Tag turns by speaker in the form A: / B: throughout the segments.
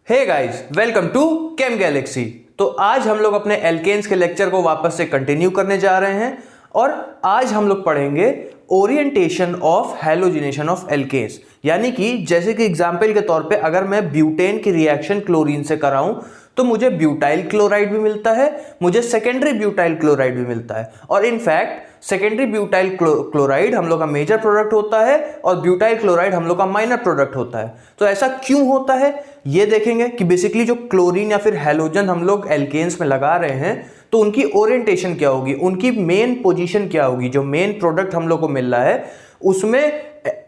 A: Hey guys, welcome to Chem Galaxy. तो आज हम लोग अपने एल्केन्स के लेक्चर को वापस से कंटिन्यू करने जा रहे हैं और आज हम लोग पढ़ेंगे orientation of halogenation of alkanes. यानी कि जैसे कि एग्जांपल के तौर पे अगर मैं ब्यूटेन की रिएक्शन क्लोरीन से कराऊं तो मुझे ब्यूटाइल क्लोराइड भी मिलता है, मुझे सेकेंडरी ब्यूटाइल क्लोराइड भी मिलता है। और इनफैक्ट सेकेंडरी ब्यूटाइल क्लोराइड हम लोग का मेजर प्रोडक्ट होता है और ब्यूटाइल क्लोराइड हम लोग का माइनर प्रोडक्ट होता है। तो ऐसा क्यों होता है ये देखेंगे कि बेसिकली जो क्लोरीन या फिर हैलोजन हम लोग एल्केन्स में लगा रहे हैं तो उनकी ओरिएंटेशन क्या होगी, उनकी मेन पोजीशन क्या होगी। जो मेन प्रोडक्ट हम लोग को मिल रहा है उसमें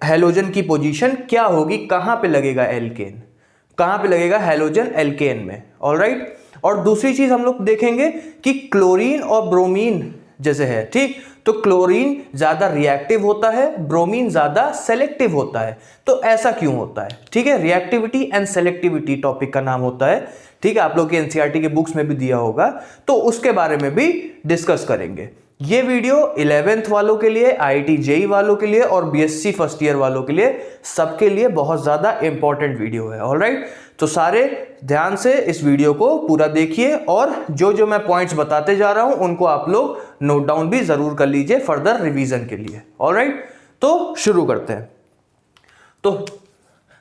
A: हैलोजन की पोजीशन क्या होगी, कहां पे लगेगा एल्केन, कहां पे लगेगा हैलोजन एल्केन में। ऑलराइट। और दूसरी चीज हम लोग देखेंगे कि क्लोरीन और ब्रोमीन जैसे है, ठीक, तो क्लोरीन ज्यादा रिएक्टिव होता है, ब्रोमीन ज्यादा सेलेक्टिव होता है। तो ऐसा क्यों होता है, ठीक है। रिएक्टिविटी एंड सेलेक्टिविटी टॉपिक का नाम होता है, ठीक है। आप लोग के एनसीईआरटी के बुक्स में भी दिया होगा, तो उसके बारे में भी डिस्कस करेंगे। ये वीडियो 11th वालों के लिए, आईआईटी जेईई वालों के लिए और बीएससी फर्स्ट ईयर वालों के लिए, सबके लिए बहुत ज्यादा इंपॉर्टेंट वीडियो है। ऑलराइट। तो सारे ध्यान से इस वीडियो को पूरा देखिए और जो जो मैं पॉइंट्स बताते जा रहा हूं उनको आप लोग नोट डाउन भी जरूर कर लीजिए फर्दर रिवीजन के लिए। ऑलराइट। तो शुरू करते हैं। तो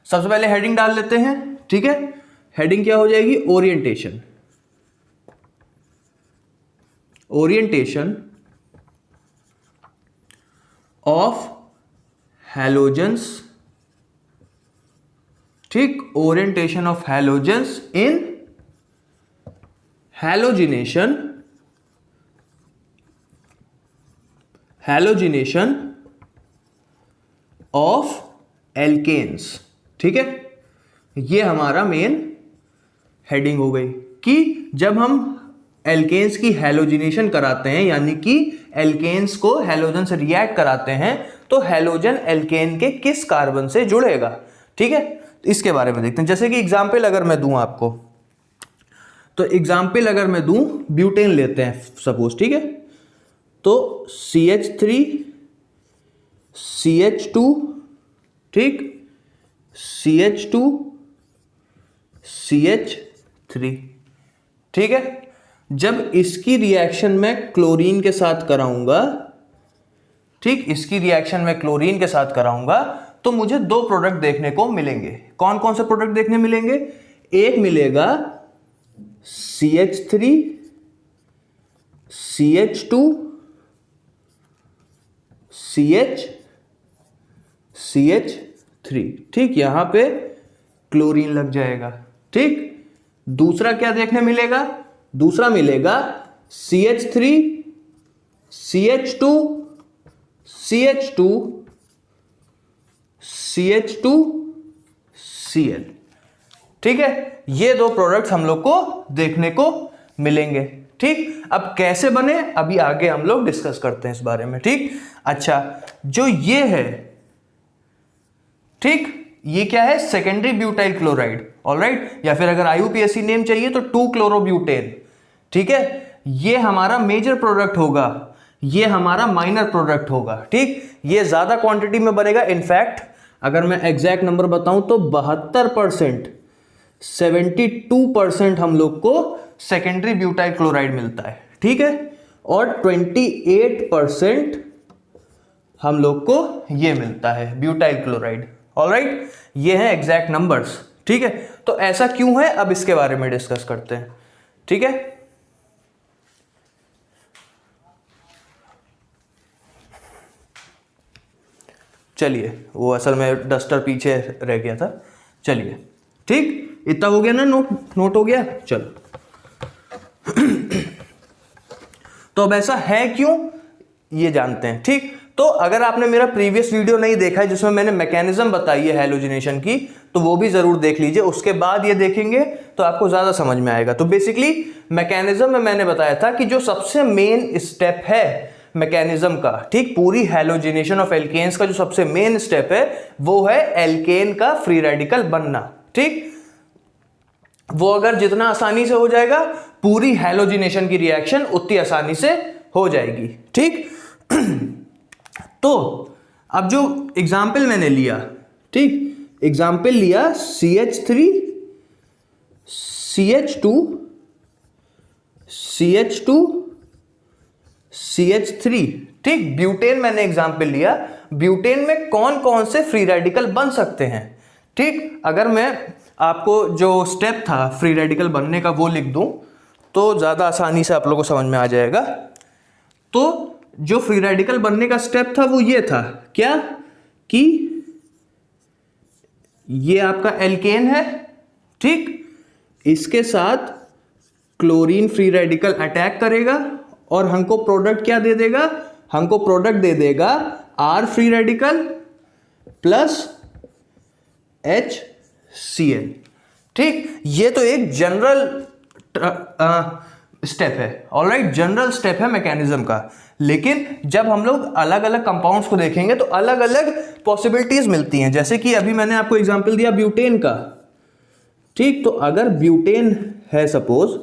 A: सबसे पहले हेडिंग डाल लेते हैं, ठीक है। हेडिंग क्या हो जाएगी, ओरिएंटेशन। ओरिएंटेशन ऑफ हैलोजेंस, ठीक, orientation of halogens in halogenation, halogenation of alkanes, ठीक है। ये हमारा मेन हेडिंग हो गई कि जब हम एल्केन्स की हैलोजिनेशन कराते हैं यानी कि एल्केन्स को हैलोजन से रिएक्ट कराते हैं तो हैलोजन एल्केन के किस कार्बन से जुड़ेगा, ठीक है। इसके बारे में देखते हैं। जैसे कि एग्जांपल अगर मैं दूं आपको, तो एग्जांपल अगर मैं दूं, ब्यूटेन लेते हैं सपोज, ठीक है। तो CH3 CH2, ठीक, CH2 CH3, ठीक है। जब इसकी रिएक्शन में क्लोरीन के साथ कराऊंगा, ठीक, इसकी रिएक्शन में क्लोरीन के साथ कराऊंगा तो मुझे दो प्रोडक्ट देखने को मिलेंगे। कौन कौन से प्रोडक्ट देखने मिलेंगे, एक मिलेगा CH3 CH2 CH3, ठीक, यहां पे क्लोरीन लग जाएगा, ठीक। दूसरा क्या देखने मिलेगा, दूसरा मिलेगा CH3 CH2 CH2 CH2 Cl, ठीक है। ये दो प्रोडक्ट्स हम लोग को देखने को मिलेंगे, ठीक। अब कैसे बने अभी आगे हम लोग डिस्कस करते हैं इस बारे में, ठीक। अच्छा, जो ये है, ठीक, ये क्या है, सेकेंडरी ब्यूटाइल क्लोराइड, ऑलराइट, या फिर अगर आईयूपीएसी नेम चाहिए तो 2-क्लोरोब्यूटेन, ठीक है। ये हमारा मेजर प्रोडक्ट होगा, ये हमारा माइनर प्रोडक्ट होगा, ठीक। ये ज्यादा क्वांटिटी में बनेगा। इनफैक्ट अगर मैं एग्जैक्ट नंबर बताऊं तो 72%, 72% हम लोग को सेकेंडरी ब्यूटाइल क्लोराइड मिलता है, ठीक है। और 28% हम लोग को ये मिलता है ब्यूटाइल क्लोराइड। ऑलराइट, ये है एग्जैक्ट नंबर्स, ठीक है। तो ऐसा क्यों है अब इसके बारे में डिस्कस करते हैं, ठीक है। चलिए, वो असल में डस्टर पीछे रह गया था। चलिए, ठीक, इतना हो गया ना, नोट हो गया। चलो तो अब ऐसा है क्यों ये जानते हैं, ठीक। तो अगर आपने मेरा प्रीवियस वीडियो नहीं देखा है जिसमें मैंने मैकेनिज्म बताई है हैलोजिनेशन की, तो वो भी जरूर देख लीजिए। उसके बाद ये देखेंगे तो आपको ज्यादा समझ में आएगा। तो बेसिकली मैकेनिज्म में मैंने बताया था कि जो सबसे मेन स्टेप है मैकेनिज्म का, ठीक, पूरी हैलोजिनेशन ऑफ एल्केन्स का जो सबसे मेन स्टेप है वो है एल्केन का फ्री रेडिकल बनना, ठीक। वो अगर जितना आसानी से हो जाएगा पूरी हैलोजिनेशन की रिएक्शन उतनी आसानी से हो जाएगी, ठीक। तो अब जो एग्जाम्पल मैंने लिया, ठीक, एग्जाम्पल लिया CH3 CH2 CH2 CH3, ठीक। ब्यूटेन मैंने एग्जाम्पल लिया, ब्यूटेन में कौन कौन से फ्री रेडिकल बन सकते हैं, ठीक। अगर मैं आपको जो स्टेप था फ्री रेडिकल बनने का वो लिख दूं तो ज़्यादा आसानी से आप लोगों को समझ में आ जाएगा। तो जो फ्री रेडिकल बनने का स्टेप था वो ये था, क्या कि ये आपका एल्केन है, ठीक। इसके साथ क्लोरीन फ्री रेडिकल अटैक करेगा और हमको प्रोडक्ट क्या दे देगा, हमको प्रोडक्ट दे देगा R free radical plus HCl, ठीक। ये तो एक जनरल स्टेप है, ऑलराइट, जनरल स्टेप है मैकेनिज्म का। लेकिन जब हम लोग अलग अलग कंपाउंड्स को देखेंगे तो अलग अलग पॉसिबिलिटीज मिलती हैं। जैसे कि अभी मैंने आपको एग्जांपल दिया ब्यूटेन का, ठीक। तो अगर ब्यूटेन है सपोज,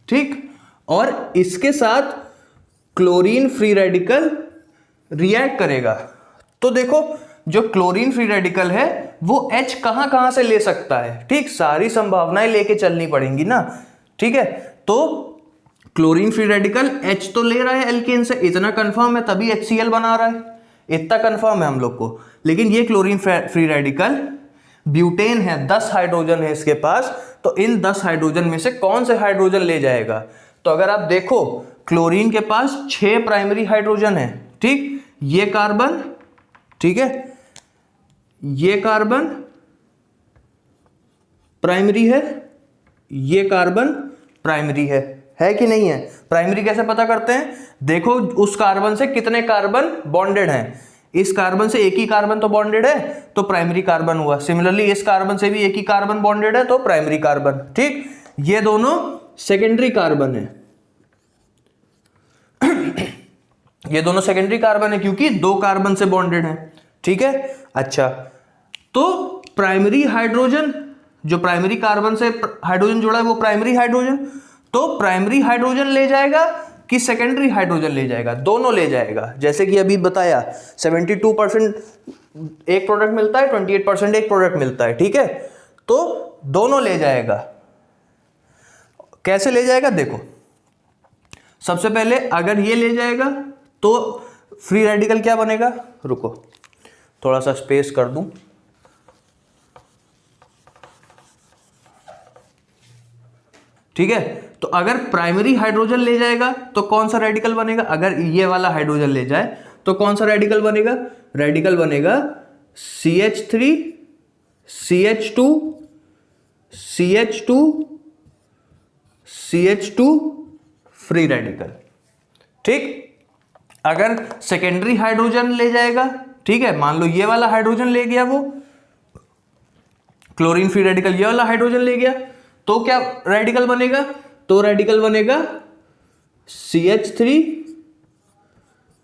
A: ठीक, और इसके साथ क्लोरीन फ्री रेडिकल रिएक्ट करेगा, तो देखो जो क्लोरीन फ्री रेडिकल है वो H कहां से ले सकता है, ठीक। सारी संभावनाएं लेके चलनी पड़ेंगी ना, ठीक है। तो क्लोरीन फ्री रेडिकल H तो ले रहा है एल्केन से, इतना कंफर्म है, तभी HCl बना रहा है, इतना कंफर्म है हम लोग को। लेकिन ये क्लोरीन फ्री रेडिकल ब्यूटेन है, 10 हाइड्रोजन है इसके पास, तो इन 10 हाइड्रोजन में से कौन से हाइड्रोजन ले जाएगा। तो अगर आप देखो क्लोरीन के पास 6 प्राइमरी हाइड्रोजन है, ठीक। ये कार्बन, ठीक है, ये कार्बन प्राइमरी है, ये कार्बन प्राइमरी है कि नहीं है। प्राइमरी कैसे पता करते हैं, देखो उस कार्बन से कितने कार्बन बॉन्डेड हैं, इस कार्बन से एक ही कार्बन तो बॉन्डेड है तो प्राइमरी कार्बन हुआ। सिमिलरली इस कार्बन से भी एक ही कार्बन बॉन्डेड है तो प्राइमरी कार्बन, ठीक। ये दोनों सेकेंडरी कार्बन है ये दोनों सेकेंडरी कार्बन है क्योंकि 2 कार्बन से बॉन्डेड है, ठीक है। अच्छा, तो प्राइमरी हाइड्रोजन, जो प्राइमरी कार्बन से हाइड्रोजन जुड़ा है वो प्राइमरी हाइड्रोजन, तो प्राइमरी हाइड्रोजन ले जाएगा कि सेकेंडरी हाइड्रोजन ले जाएगा, दोनों ले जाएगा। जैसे कि अभी बताया 72% एक प्रोडक्ट मिलता है, 28% एक प्रोडक्ट मिलता है, ठीक है। तो दोनों ले जाएगा। कैसे ले जाएगा, देखो सबसे पहले अगर ये ले जाएगा तो फ्री रेडिकल क्या बनेगा, रुको थोड़ा सा स्पेस कर दूं, ठीक है। तो अगर प्राइमरी हाइड्रोजन ले जाएगा तो कौन सा रेडिकल बनेगा, अगर ये वाला हाइड्रोजन ले जाए तो कौन सा रेडिकल बनेगा, रेडिकल बनेगा CH3 CH2 CH2 CH2 free radical, ठीक। अगर सेकेंडरी हाइड्रोजन ले जाएगा, ठीक है, मान लो ये वाला हाइड्रोजन ले गया, वो क्लोरीन फ्री रेडिकल ये वाला हाइड्रोजन ले गया, तो क्या रेडिकल बनेगा, तो रेडिकल बनेगा CH3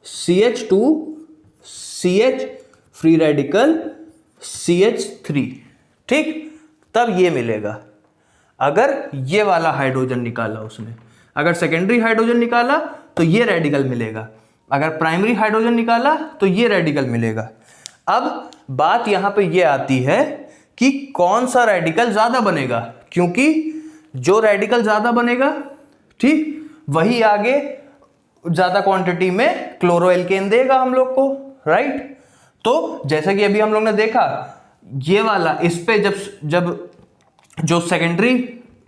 A: CH2 CH free radical CH3, ठीक। तब ये मिलेगा अगर ये वाला हाइड्रोजन निकाला उसने, अगर सेकेंडरी हाइड्रोजन निकाला तो ये रेडिकल मिलेगा, अगर प्राइमरी हाइड्रोजन निकाला तो ये रेडिकल मिलेगा। अब बात यहां पे ये आती है कि कौन सा रेडिकल ज्यादा बनेगा, क्योंकि जो रेडिकल ज्यादा बनेगा, ठीक, वही आगे ज्यादा क्वांटिटी में क्लोरोएल्केन देगा हम लोग को, राइट। तो जैसे कि अभी हम लोग ने देखा ये वाला, इस पे जब जो सेकेंडरी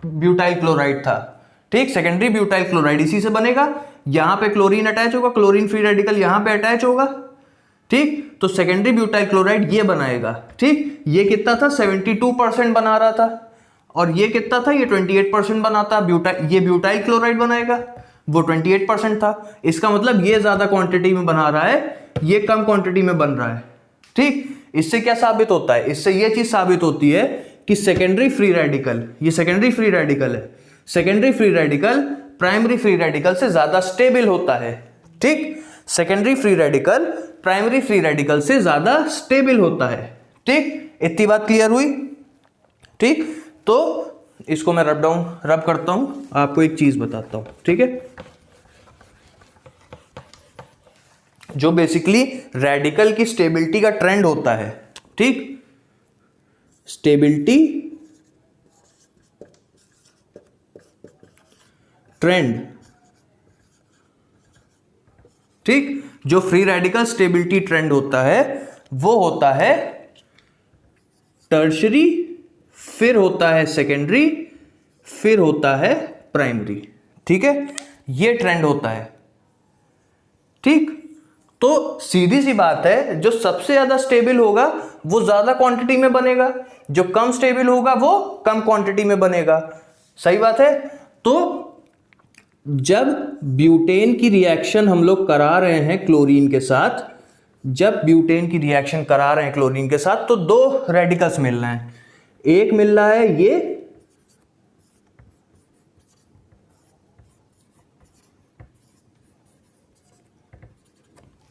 A: ब्यूटाइल क्लोराइड था, ठीक, सेकेंडरी ब्यूटाइल क्लोराइड इसी से बनेगा, यहां पे क्लोरीन अटैच होगा, क्लोरीन फ्री रेडिकल यहां पे अटैच होगा, ठीक। तो सेकेंडरी ब्यूटाइल क्लोराइड ये बनाएगा, ठीक। ये कितना था, 72% बना रहा था, और ये कितना था, ये 28% बनाता। ये ब्यूटाइल क्लोराइड बनाएगा, वो 28% था। इसका मतलब ये ज्यादा क्वांटिटी में बना रहा है, ये कम क्वांटिटी में बन रहा है, ठीक। इससे क्या साबित होता है, इससे ये चीज साबित होती है कि सेकेंडरी फ्री रेडिकल, ये सेकेंडरी फ्री रेडिकल है, secondary free radical primary free radical से ज्यादा स्टेबल होता है, ठीक। Secondary free radical primary free radical से ज्यादा स्टेबल होता है, ठीक। इतनी बात क्लियर हुई, ठीक। तो इसको मैं रब करता हूं, आपको एक चीज बताता हूं, ठीक है। जो बेसिकली रेडिकल की स्टेबिलिटी का ट्रेंड होता है, ठीक, स्टेबिलिटी ट्रेंड। ठीक, जो फ्री रेडिकल स्टेबिलिटी ट्रेंड होता है वो होता है टर्शरी, फिर होता है सेकेंडरी, फिर होता है प्राइमरी। ठीक है, ये ट्रेंड होता है। ठीक, तो सीधी सी बात है, जो सबसे ज्यादा स्टेबल होगा वो ज्यादा क्वांटिटी में बनेगा, जो कम स्टेबल होगा वो कम क्वांटिटी में बनेगा। सही बात है। तो जब ब्यूटेन की रिएक्शन हम लोग करा रहे हैं क्लोरीन के साथ, जब ब्यूटेन की रिएक्शन करा रहे हैं क्लोरीन के साथ, तो दो रेडिकल्स मिल रहे हैं। एक मिल रहा है ये,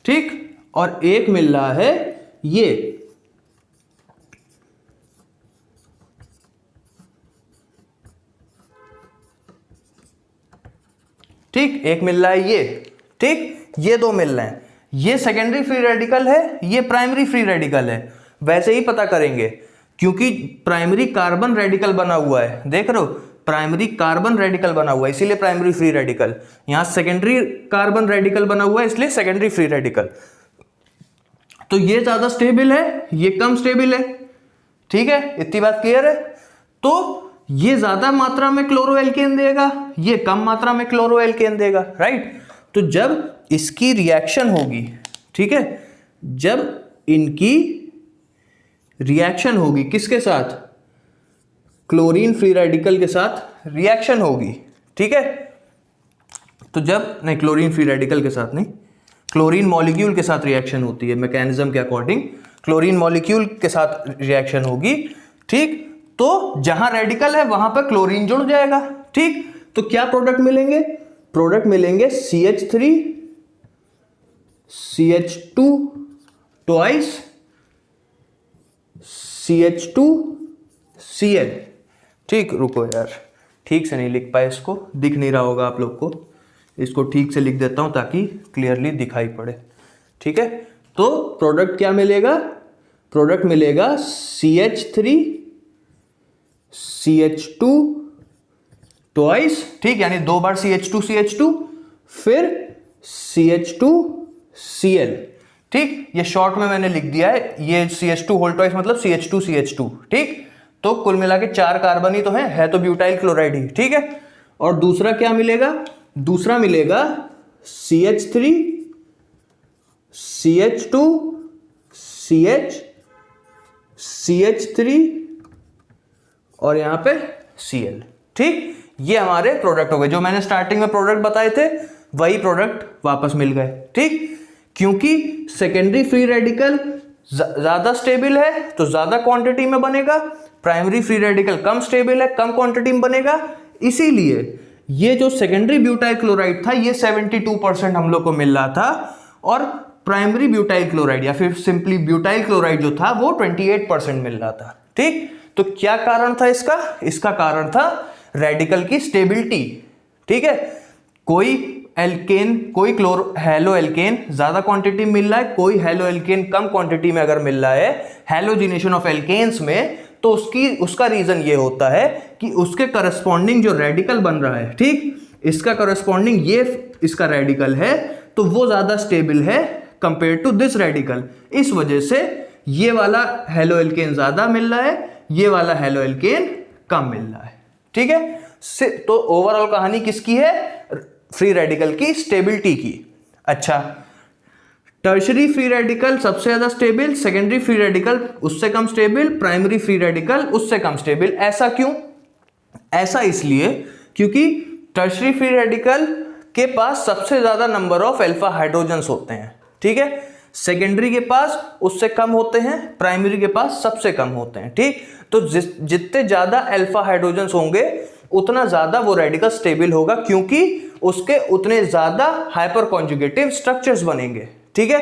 A: ठीक, और एक मिल रहा है ये। ठीक, एक मिल रहा है ये। ठीक, ये दो मिल रहे हैं। ये सेकेंडरी फ्री रेडिकल है, ये प्राइमरी फ्री रेडिकल है। वैसे ही पता करेंगे, क्योंकि प्राइमरी कार्बन रेडिकल बना हुआ है। देख रहे हो, प्राइमरी कार्बन रेडिकल बना हुआ है, इसीलिए प्राइमरी फ्री रेडिकल। यहां सेकेंडरी कार्बन रेडिकल बना हुआ है, इसलिए सेकेंडरी फ्री रेडिकल। तो ये ज्यादा स्टेबल है, ये कम स्टेबल है। ठीक है, इतनी बात क्लियर है। तो ये ज्यादा मात्रा में क्लोरोएल्केन देगा, ये कम मात्रा में क्लोरोएल्केन देगा, राइट। तो जब इसकी रिएक्शन होगी, ठीक है, जब इनकी रिएक्शन होगी किसके साथ, क्लोरीन फ्री रेडिकल के साथ रिएक्शन होगी। ठीक है, तो जब नहीं, क्लोरीन फ्री रेडिकल के साथ नहीं, क्लोरीन मॉलिक्यूल के साथ रिएक्शन होती है, मैकेनिज्म के अकॉर्डिंग क्लोरीन मॉलिक्यूल के साथ रिएक्शन होगी। ठीक, तो जहां रेडिकल है वहां पर क्लोरीन जुड़ जाएगा। ठीक, तो क्या प्रोडक्ट मिलेंगे, प्रोडक्ट मिलेंगे CH3 CH2 twice CH2 Cl। ठीक, रुको यार, ठीक से नहीं लिख पाए, इसको दिख नहीं रहा होगा आप लोग को, इसको ठीक से लिख देता हूं ताकि क्लियरली दिखाई पड़े। ठीक है, तो प्रोडक्ट क्या मिलेगा, प्रोडक्ट मिलेगा CH3 CH2 ट्वाइस, ठीक, यानी दो बार CH2 फिर CH2 Cl। ठीक, ये शॉर्ट में मैंने लिख दिया है, ये CH2 होल ट्वाइस मतलब CH2 ठीक। तो कुल मिला के 4 कार्बन ही तो है तो ब्यूटाइल क्लोराइड ही। ठीक है, और दूसरा क्या मिलेगा, दूसरा मिलेगा CH3 CH2 CH3 और यहां पे Cl। ठीक, ये हमारे प्रोडक्ट हो गए। जो मैंने स्टार्टिंग में प्रोडक्ट बताए थे वही प्रोडक्ट वापस मिल गए। ठीक, क्योंकि सेकेंडरी फ्री रेडिकल ज्यादा स्टेबल है तो ज्यादा क्वांटिटी में बनेगा, प्राइमरी फ्री रेडिकल कम स्टेबल है, कम क्वांटिटी में बनेगा। इसीलिए ये जो सेकेंडरी ब्यूटाइल क्लोराइड था ये 72% हम लोग को मिल रहा था, और प्राइमरी ब्यूटाइल क्लोराइड या फिर सिंपली ब्यूटाइल क्लोराइड जो था वो 28% मिल रहा था। ठीक, तो क्या कारण था इसका, इसका कारण था रेडिकल की स्टेबिलिटी। ठीक है, कोई एल्केन, कोई हेलो एल्केन ज्यादा क्वांटिटी में मिल रहा है, कोई हेलो एल्केन कम क्वांटिटी में अगर मिल रहा है हेलोजिनेशन ऑफ एल्केन्स में, तो उसका रीजन ये होता है कि उसके करस्पॉन्डिंग जो रेडिकल बन रहा है, ठीक, इसका करस्पॉन्डिंग ये इसका रेडिकल है तो वो ज्यादा स्टेबल है कंपेयर टू दिस रेडिकल। इस वजह से ये वाला हेलो एल्केन ज्यादा मिल रहा है, ये वाला हेलो एल्केन कम मिल रहा है। ठीक है, तो ओवरऑल कहानी किसकी है, फ्री रेडिकल की स्टेबिलिटी की। अच्छा, टर्शरी फ्री रेडिकल सबसे ज्यादा स्टेबल, सेकेंडरी फ्री रेडिकल उससे कम स्टेबल, प्राइमरी फ्री रेडिकल उससे कम स्टेबल। ऐसा क्यों, ऐसा इसलिए क्योंकि टर्शरी फ्री रेडिकल के पास सबसे ज्यादा नंबर ऑफ अल्फा हाइड्रोजन्स होते हैं। ठीक है, सेकेंडरी के पास उससे कम होते हैं, प्राइमरी के पास सबसे कम होते हैं। ठीक, तो जितने ज्यादा अल्फा हाइड्रोजन्स होंगे उतना ज्यादा वो रेडिकल स्टेबल होगा, क्योंकि उसके उतने ज्यादा हाइपर कॉन्जुगेटिव स्ट्रक्चर्स बनेंगे। ठीक है,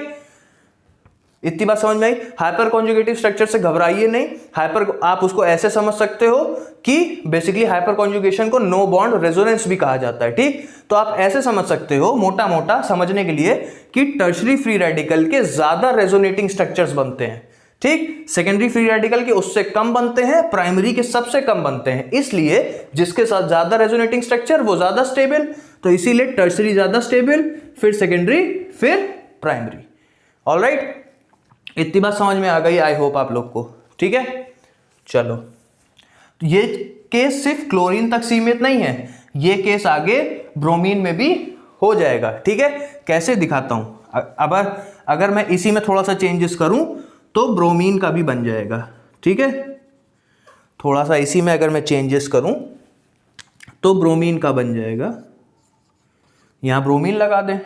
A: इतनी बात समझ में आई। हाइपर कॉन्जुगेटिव स्ट्रक्चर से घबराइए नहीं, हाइपर आप उसको ऐसे समझ सकते हो कि बेसिकली हाइपर कॉन्जुगेशन को नो बॉन्ड रेजोनेंस भी कहा जाता है। ठीक, तो आप ऐसे समझ सकते हो मोटा मोटा समझने के लिए कि टर्शरी फ्री रेडिकल के ज्यादा रेजोनेटिंग स्ट्रक्चर्स बनते हैं। ठीक। सेकेंडरी फ्री रेडिकल के उससे कम बनते हैं, प्राइमरी के सबसे कम बनते हैं, इसलिए जिसके साथ ज्यादा रेजोनेटिंग स्ट्रक्चर वो ज्यादा स्टेबल, तो इसीलिए टर्सरी ज्यादा स्टेबल, फिर सेकेंडरी, फिर प्राइमरी। ऑलराइट, इतनी बात समझ में आ गई आई होप आप लोग को। ठीक है, चलो, ये केस सिर्फ क्लोरीन तक सीमित नहीं है, ये केस आगे ब्रोमीन में भी हो जाएगा। ठीक है, कैसे दिखाता हूं। अब अगर मैं इसी में थोड़ा सा चेंजेस करूं तो ब्रोमीन का भी बन जाएगा। ठीक है, थोड़ा सा इसी में अगर मैं चेंजेस करूं तो ब्रोमीन का बन जाएगा। यहां ब्रोमीन लगा दें,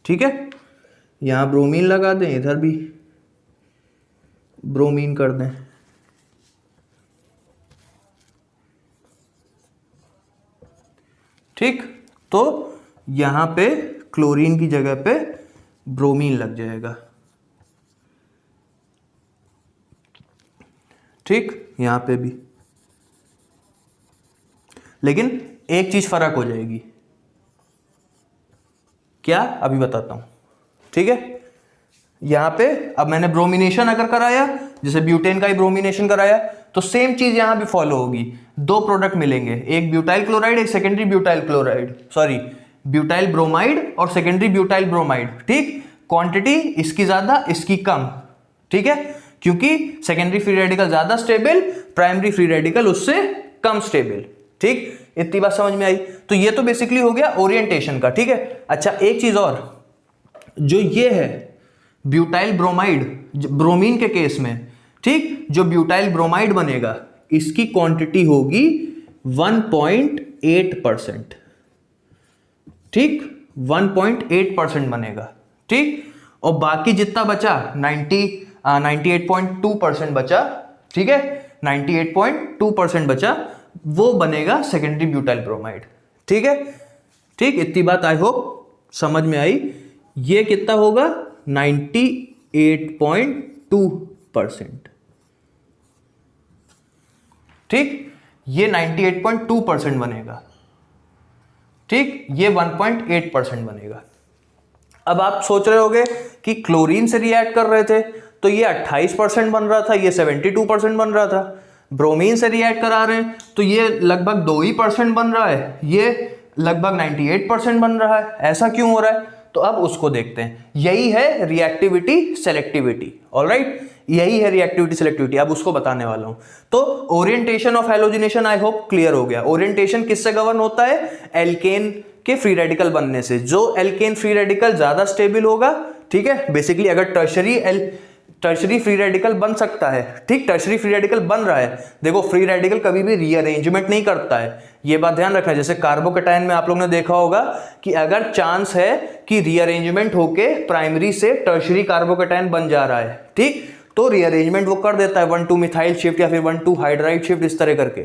A: ठीक है, यहां ब्रोमीन लगा दें, इधर भी ब्रोमीन कर दें। ठीक, तो यहां पे क्लोरीन की जगह पे ब्रोमीन लग जाएगा। ठीक, यहां पे भी, लेकिन एक चीज फर्क हो जाएगी। क्या, अभी बताता हूं। ठीक है, यहां पे अब मैंने ब्रोमिनेशन अगर कराया, जैसे ब्यूटेन का ही ब्रोमिनेशन कराया, तो सेम चीज यहां भी फॉलो होगी। दो प्रोडक्ट मिलेंगे, एक ब्यूटाइल क्लोराइड, एक secondary butyl chloride, sorry butyl bromide और सेकेंडरी ब्यूटाइल ब्रोमाइड। ठीक, क्वांटिटी इसकी ज्यादा इसकी कम। ठीक है, क्योंकि सेकेंडरी फ्री रेडिकल ज्यादा स्टेबल, प्राइमरी फ्री रेडिकल उससे कम स्टेबल। ठीक, इतनी बात समझ में आई। तो ये तो बेसिकली हो गया ओरिएंटेशन का। ठीक है, अच्छा एक चीज और, जो ये है ब्यूटाइल ब्रोमाइड, ब्रोमीन के केस में, ठीक, जो ब्यूटाइल ब्रोमाइड बनेगा इसकी क्वांटिटी होगी 1.8%। ठीक, 1.8% बनेगा। ठीक, और बाकी जितना बचा 98.2% बचा। ठीक है, 98.2% बचा, वो बनेगा सेकेंडरी ब्यूटाइल ब्रोमाइड। ठीक है, ठीक, इतनी बात आई होप समझ में आई। ये कितना होगा 98.2%। ठीक, ये 98.2% बनेगा। ठीक, ये 1.8% बनेगा। अब आप सोच रहे होगे कि क्लोरीन से रिएक्ट कर रहे थे तो ये 28% बन रहा था, ये 72% बन रहा था। ब्रोमीन से रिएक्ट करा रहे हैं तो ये लगभग 2% बन रहा है, ये लगभग 98% बन रहा है। ऐसा क्यों हो रहा है, तो अब उसको देखते हैं। यही है रिएक्टिविटी सेलेक्टिविटी। ऑलराइट, यही है रिएक्टिविटी सेलेक्टिविटी, अब उसको बताने वाला हूं। तो orientation of halogenation I hope clear हो गया। ओरिएंटेशन किससे गवर्न होता है, एल्केन के फ्री रेडिकल बनने से। जो एल्केन फ्री रेडिकल ज्यादा स्टेबल होगा, ठीक है, बेसिकली अगर टर्शरी फ्री रेडिकल बन सकता है, ठीक, टर्शरी फ्री रेडिकल बन रहा है। देखो फ्री रेडिकल कभी भी रीअरेंजमेंट नहीं करता है, ये बात ध्यान रखना। जैसे कार्बोकैटायन में आप लोगों ने देखा होगा कि अगर चांस है कि रीअरेंजमेंट होके प्राइमरी से टर्शरी कार्बोकैटायन बन जा रहा है, ठीक, तो रीअरेंजमेंट वो कर देता है 1,2 मिथाइल शिफ्ट या फिर 1,2 हाइड्राइड शिफ्ट, इस तरह करके।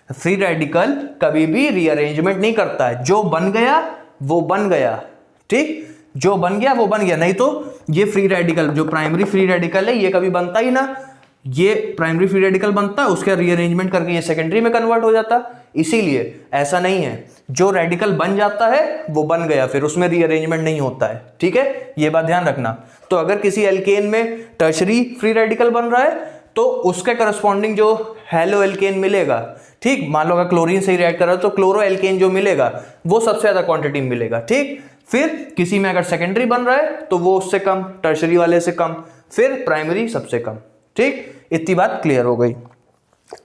A: फ्री रेडिकल कभी भी रीअरेंजमेंट नहीं करता है, जो बन गया वो बन गया। ठीक, जो बन गया वो बन गया, नहीं तो ये फ्री रेडिकल, जो प्राइमरी फ्री रेडिकल है, ये कभी बनता ही ना। ये प्राइमरी फ्री रेडिकल बनता है, उसका रीअरेंजमेंट करके ये सेकेंडरी में कन्वर्ट हो जाता। इसीलिए ऐसा नहीं है, जो रेडिकल बन जाता है वो बन गया, फिर उसमें रीअरेंजमेंट नहीं होता है। ठीक है, ये बात ध्यान रखना। तो अगर किसी एल्केन में टर्शरी फ्री रेडिकल बन रहा है तो उसके करस्पॉन्डिंग जो हेलो एल्केन मिलेगा, ठीक, मान लो अगर क्लोरीन से ही रिएक्ट कर रहा है तो क्लोरो एल्केन जो मिलेगा वो सबसे ज्यादा क्वांटिटी में मिलेगा। ठीक, फिर किसी में अगर सेकेंडरी बन रहा है तो वो उससे कम, टर्शरी वाले से कम, फिर प्राइमरी सबसे कम। ठीक, इतनी बात क्लियर हो गई।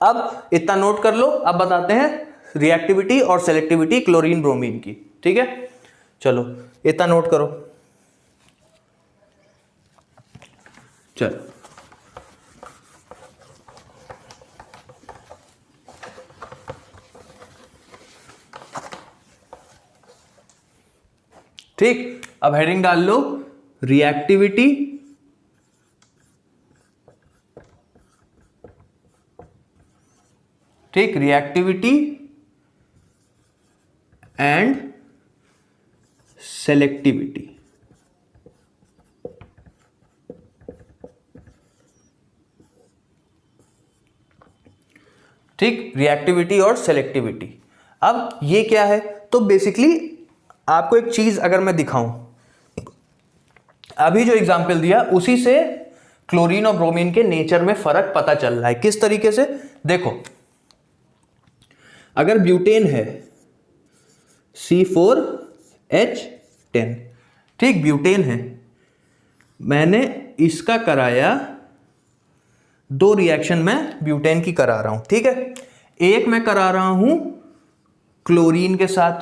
A: अब इतना नोट कर लो। अब बताते हैं रिएक्टिविटी और सेलेक्टिविटी क्लोरीन ब्रोमीन की। ठीक है, चलो इतना नोट करो। चलो, ठीक, अब हेडिंग डाल लो रिएक्टिविटी ठीक, रिएक्टिविटी एंड सेलेक्टिविटी। ठीक, रिएक्टिविटी और सेलेक्टिविटी। अब ये क्या है, तो बेसिकली आपको एक चीज अगर मैं दिखाऊं, अभी जो एग्जाम्पल दिया उसी से क्लोरीन और ब्रोमीन के नेचर में फर्क पता चल रहा है। किस तरीके से, देखो अगर ब्यूटेन है C4H10, ठीक, ब्यूटेन है, मैंने इसका कराया, दो रिएक्शन मैं ब्यूटेन की करा रहा हूं, ठीक है। एक मैं करा रहा हूं क्लोरीन के साथ,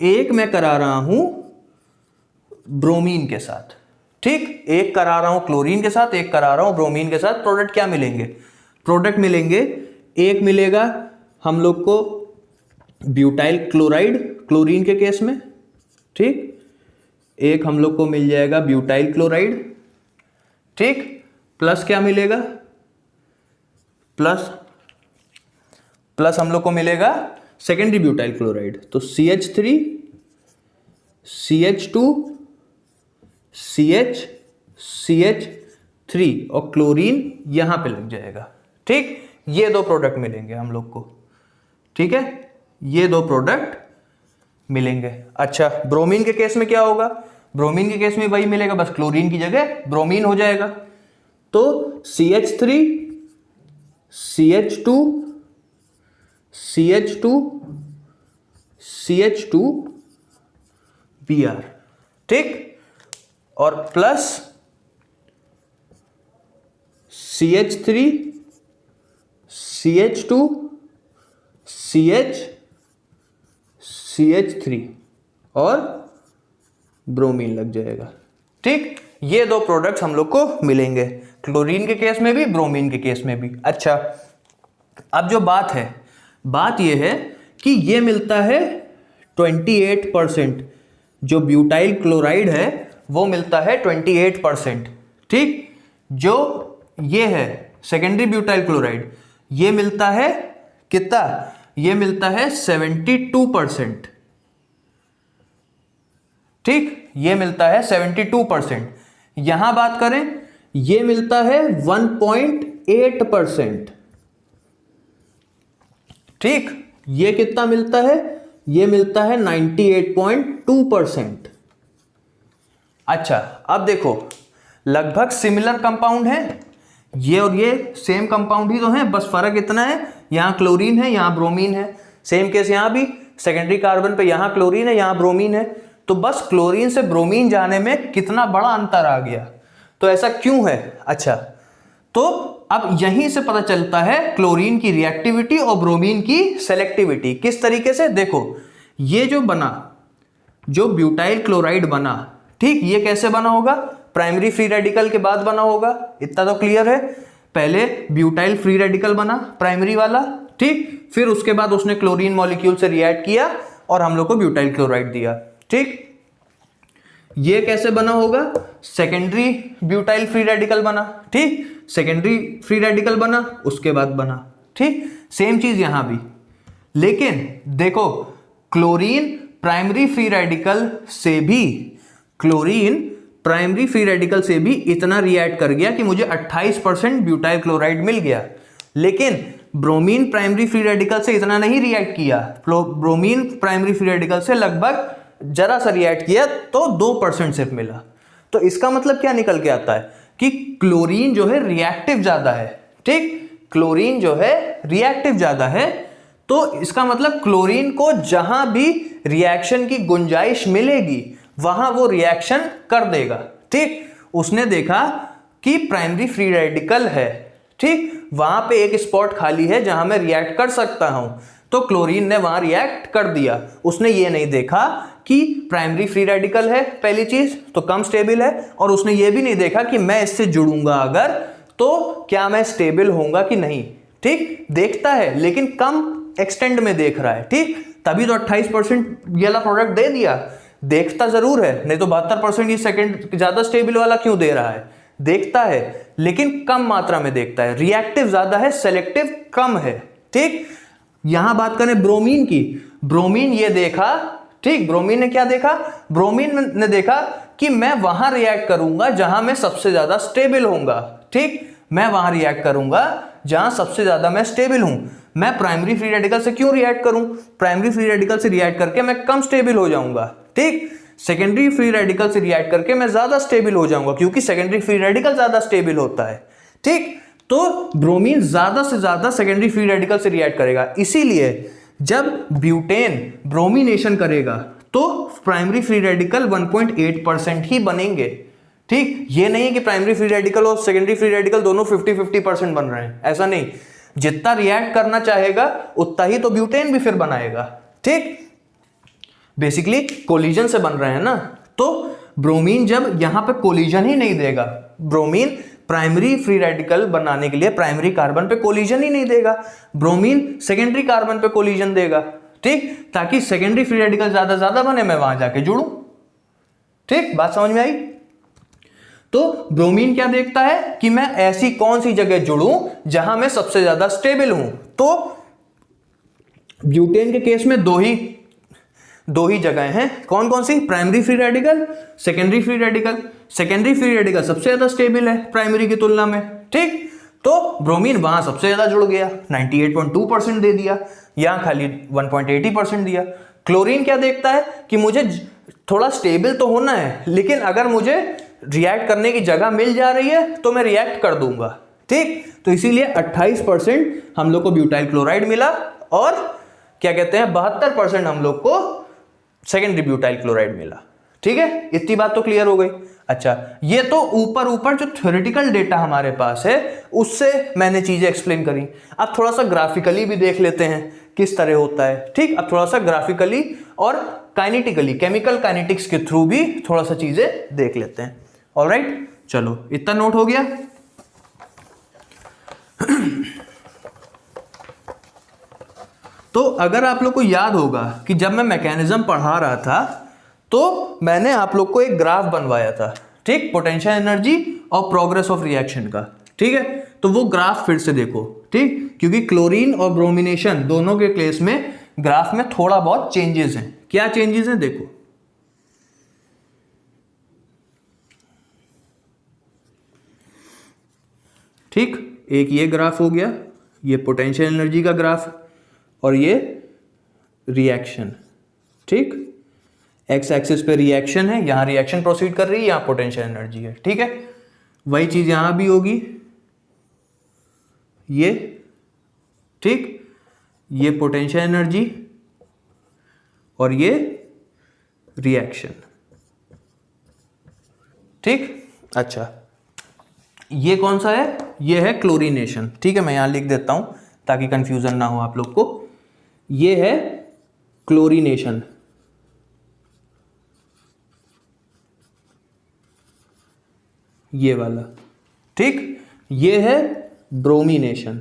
A: एक मैं करा रहा हूं ब्रोमीन के साथ, ठीक। एक करा रहा हूं क्लोरीन के साथ, एक करा रहा हूं ब्रोमीन के साथ। प्रोडक्ट क्या मिलेंगे, प्रोडक्ट मिलेंगे, एक मिलेगा हम लोग को ब्यूटाइल क्लोराइड क्लोरीन के केस में, ठीक, एक हम लोग को मिल जाएगा ब्यूटाइल क्लोराइड, ठीक, प्लस क्या मिलेगा, प्लस हम लोग को मिलेगा सेकेंडरी ब्यूटाइल क्लोराइड। तो CH3 CH2 CH CH3 और क्लोरीन यहां पे लग जाएगा, ठीक। ये दो प्रोडक्ट मिलेंगे हम लोग को, ठीक है, ये दो प्रोडक्ट मिलेंगे। अच्छा, ब्रोमीन के केस में क्या होगा, ब्रोमीन के केस में वही मिलेगा, बस क्लोरीन की जगह ब्रोमीन हो जाएगा। तो CH3 CH2 CH2 CH2 Br, ठीक, और प्लस CH3 CH2 CH3 और ब्रोमीन लग जाएगा, ठीक। ये दो प्रोडक्ट्स हम लोग को मिलेंगे, क्लोरीन के केस में भी, ब्रोमीन के केस में भी। अच्छा, अब जो बात है, बात ये है कि ये मिलता है 28%, जो ब्यूटाइल क्लोराइड है वो मिलता है 28%, ठीक। जो ये है सेकेंडरी ब्यूटाइल क्लोराइड, ये मिलता है कितना, ये मिलता है 72%, ठीक, ये मिलता है 72%। यहां बात करें, ये मिलता है 1.8%, ठीक। ये कितना मिलता है, ये मिलता है 98.2%। अच्छा, अब देखो लगभग सिमिलर कंपाउंड है, ये और ये सेम कंपाउंड ही तो है, बस फर्क इतना है, यहां क्लोरीन है यहां ब्रोमीन है। सेम केस यहां भी, सेकेंडरी कार्बन पे यहां क्लोरीन है यहां ब्रोमीन है, तो बस क्लोरीन से ब्रोमीन जाने में कितना बड़ा अंतर आ गया। तो ऐसा क्यों है, अच्छा, तो अब यहीं से पता चलता है क्लोरीन की रिएक्टिविटी और ब्रोमीन की सेलेक्टिविटी। किस तरीके से, देखो ये जो बना, जो ब्यूटाइल क्लोराइड बना, ठीक, ये कैसे बना होगा, प्राइमरी फ्री रेडिकल के बाद बना होगा, इतना तो क्लियर है। पहले ब्यूटाइल फ्री रेडिकल बना प्राइमरी वाला, ठीक, फिर उसके बाद उसने क्लोरीन मॉलिक्यूल से रिएक्ट किया और हम लोग को ब्यूटाइल क्लोराइड दिया, ठीक। ये कैसे बना होगा, सेकेंडरी ब्यूटाइल फ्री रेडिकल बना, ठीक, सेकेंडरी फ्री रेडिकल बना उसके बाद बना, ठीक। सेम चीज यहां भी, लेकिन देखो क्लोरीन प्राइमरी फ्री रेडिकल से भी, क्लोरीन प्राइमरी फ्री रेडिकल से भी इतना रिएक्ट कर गया कि मुझे 28% ब्यूटाइल क्लोराइड मिल गया, लेकिन ब्रोमीन प्राइमरी फ्री रेडिकल से इतना नहीं रिएक्ट किया। ब्रोमीन प्राइमरी फ्री रेडिकल से लगभग जरा सा रिएक्ट किया तो 2% सिर्फ मिला। तो इसका मतलब क्या निकल के आता है कि क्लोरीन जो है रिएक्टिव ज्यादा है, ठीक, क्लोरीन जो है रिएक्टिव ज्यादा है। तो इसका मतलब क्लोरीन को जहां भी रिएक्शन की गुंजाइश मिलेगी वहां वो रिएक्शन कर देगा, ठीक। उसने देखा कि प्राइमरी फ्री रेडिकल है, ठीक, वहां पे एक स्पॉट खाली है जहां मैं रिएक्ट कर सकता हूं, तो क्लोरीन ने वहां रिएक्ट कर दिया। उसने ये नहीं देखा कि प्राइमरी फ्री रेडिकल है, पहली चीज तो कम स्टेबल है, और उसने ये भी नहीं देखा कि मैं इससे जुड़ूंगा अगर तो क्या मैं स्टेबल होऊंगा कि नहीं, ठीक। देखता है लेकिन कम एक्सटेंड में देख रहा है, ठीक, तभी तो 28% ये वाला प्रोडक्ट दे दिया। देखता जरूर है, नहीं तो 72% ये सेकंड ज्यादा स्टेबल वाला क्यों दे रहा है, देखता है लेकिन कम मात्रा में देखता है, रिएक्टिव ज्यादा है सेलेक्टिव कम है, ठीक। यहां बात करें ब्रोमीन की, ब्रोमीन ये देखा, ठीक, ब्रोमीन ने क्या देखा, ब्रोमीन ने देखा कि मैं वहां रिएक्ट करूंगा जहां मैं सबसे ज्यादा स्टेबल होऊंगा, ठीक, मैं वहां रिएक्ट करूंगा जहां सबसे ज्यादा मैं स्टेबल हूं। मैं प्राइमरी फ्री रेडिकल से क्यों रिएक्ट करूं, प्राइमरी फ्री रेडिकल से रिएक्ट करके मैं कम स्टेबल हो जाऊंगा, ठीक। सेकेंडरी फ्री रेडिकल से रिएक्ट करके मैं ज्यादा स्टेबल हो जाऊंगा, क्योंकि सेकेंडरी फ्री रेडिकल ज्यादा स्टेबल होता है। ठीक, तो ब्रोमीन ज्यादा से ज्यादा सेकेंडरी फ्री रेडिकल से रिएक्ट करेगा। इसीलिए जब ब्यूटेन ब्रोमिनेशन करेगा तो प्राइमरी फ्री रेडिकल 1.8% ही बनेंगे। ठीक, ये नहीं है कि प्राइमरी फ्री रेडिकल और सेकेंडरी फ्री रेडिकल दोनों 50-50% बन रहे हैं, ऐसा नहीं। जितना रिएक्ट करना चाहेगा उतना ही तो ब्यूटेन भी फिर बनाएगा। ठीक, बेसिकली कोलिजन से बन रहे हैं ना, तो ब्रोमीन जब यहां पे कोलिजन ही नहीं देगा, ब्रोमीन प्राइमरी फ्री रेडिकल बनाने के लिए प्राइमरी कार्बन पे कोलिजन ही नहीं देगा, ब्रोमीन सेकेंडरी कार्बन पे कोलिजन देगा। ठीक, ताकि सेकेंडरी फ्री रेडिकल ज्यादा बने, मैं वहां जाके जुड़ूं। ठीक, बात समझ में आई? तो ब्रोमीन क्या देखता है कि मैं ऐसी कौन सी जगह जुड़ूं जहां मैं सबसे ज्यादा स्टेबल हूं। तो ब्यूटेन के केस में दो ही जगह हैं। कौन कौन सी? Primary free radical, secondary free radical. Secondary free radical सबसे ज्यादा स्टेबल है प्राइमरी की तुलना में। ठीक, तो ब्रोमीन वहां सबसे ज्यादा जुड़ गया, 98.2% दे दिया, यहां खाली 1.80% दिया। क्लोरीन क्या देखता है कि मुझे थोड़ा स्टेबल तो होना है, लेकिन अगर मुझे रिएक्ट करने की जगह मिल जा रही है तो मैं रिएक्ट कर दूंगा। ठीक, तो इसीलिए 28% हम लोग को ब्यूटाइल क्लोराइड मिला, और क्या कहते हैं 72% हम लोग को सेकेंडरी ब्यूटाइल क्लोराइड मिला। ठीक है, इतनी बात तो क्लियर हो गई। अच्छा, ये तो ऊपर जो थ्योरेटिकल डेटा हमारे पास है उससे मैंने चीजें एक्सप्लेन करी। अब थोड़ा सा ग्राफिकली भी देख लेते हैं किस तरह होता है। ठीक, अब थोड़ा सा ग्राफिकली और काइनेटिकली, केमिकल काइनेटिक्स के थ्रू भी थोड़ा सा चीजें देख लेते हैं। ऑलराइट, चलो इतना नोट हो गया। तो अगर आप लोग को याद होगा कि जब मैं मैकेनिज्म पढ़ा रहा था तो मैंने आप लोग को एक ग्राफ बनवाया था। ठीक, पोटेंशियल एनर्जी और प्रोग्रेस ऑफ रिएक्शन का। ठीक है, तो वो ग्राफ फिर से देखो। ठीक, क्योंकि क्लोरीन और ब्रोमिनेशन दोनों के केस में ग्राफ में थोड़ा बहुत चेंजेस हैं। क्या चेंजेस हैं देखो। ठीक, एक ये ग्राफ हो गया, ये पोटेंशियल एनर्जी का ग्राफ, और ये रिएक्शन। ठीक, एक्स एक्सिस पे रिएक्शन है, यहां रिएक्शन प्रोसीड कर रही है, यहां पोटेंशियल एनर्जी है। ठीक है, वही चीज यहां भी होगी, ये। ठीक, ये पोटेंशियल एनर्जी और ये रिएक्शन। ठीक, अच्छा, ये कौन सा है? ये है क्लोरीनेशन। ठीक है, मैं यहां लिख देता हूं ताकि कंफ्यूजन ना हो आप लोग को। ये है क्लोरीनेशन, ये वाला। ठीक, ये है ब्रोमिनेशन।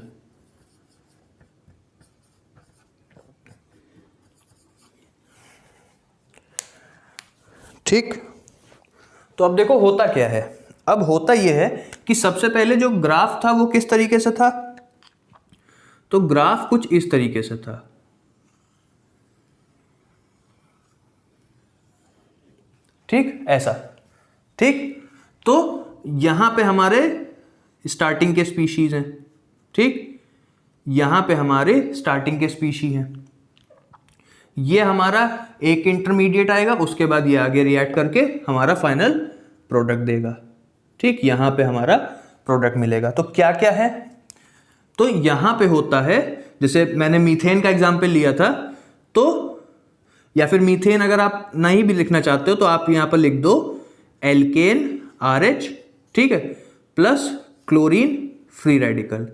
A: ठीक, तो अब देखो होता क्या है। अब होता यह है कि सबसे पहले जो ग्राफ था वो किस तरीके से था, तो ग्राफ कुछ इस तरीके से था। ठीक, ऐसा। ठीक, तो यहां पे हमारे स्टार्टिंग के स्पीशीज हैं। ठीक, यहां पे हमारे स्टार्टिंग के स्पीशीज हैं, ये हमारा एक इंटरमीडिएट आएगा, उसके बाद ये आगे रिएक्ट करके हमारा फाइनल प्रोडक्ट देगा। ठीक, यहां पे हमारा प्रोडक्ट मिलेगा। तो क्या क्या है, तो यहां पे होता है, जैसे मैंने मीथेन का एग्जांपल लिया था, तो या फिर मीथेन अगर आप नहीं भी लिखना चाहते हो तो आप यहां पर लिख दो एल्केन RH। ठीक है, प्लस क्लोरीन फ्री रेडिकल,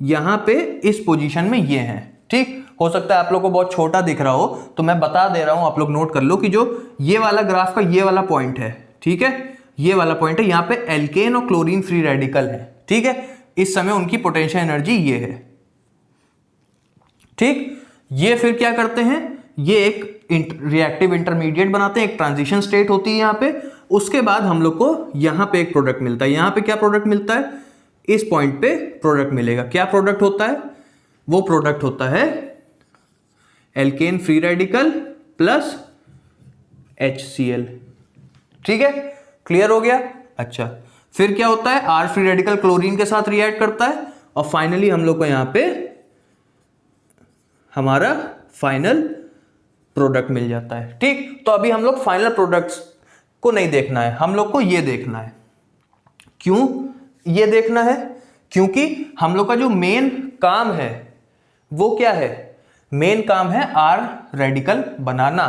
A: यहां पे इस पोजीशन में ये हैं। ठीक, हो सकता है आप लोग को बहुत छोटा दिख रहा हो, तो मैं बता दे रहा हूं, आप लोग नोट कर लो कि जो ये वाला ग्राफ का ये वाला पॉइंट है, ठीक है, ये वाला पॉइंट है, यहां पे एल्केन और क्लोरीन फ्री रेडिकल है। ठीक है, इस समय उनकी पोटेंशियल एनर्जी ये है। ठीक, ये फिर क्या करते हैं, ये एक रिएक्टिव इंटरमीडिएट बनाते हैं, एक ट्रांजिशन स्टेट होती है यहां पे। उसके बाद हम लोग को यहां पे एक प्रोडक्ट मिलता है। यहां पे क्या प्रोडक्ट मिलता है, इस पॉइंट पे प्रोडक्ट मिलेगा। क्या प्रोडक्ट होता है, वो प्रोडक्ट होता है alkane free radical plus HCl। ठीक है, क्लियर हो गया। अच्छा, फिर क्या होता है, R फ्री रेडिकल क्लोरीन के साथ रिएक्ट करता है, और फाइनली हम लोग को यहां पे हमारा फाइनल प्रोडक्ट मिल जाता है। ठीक, तो अभी हम लोग फाइनल प्रोडक्ट्स को नहीं देखना है, हम लोग को ये देखना है। क्यों ये देखना है? क्योंकि हम लोग का जो मेन काम है वो क्या है? मेन काम है आर रेडिकल बनाना।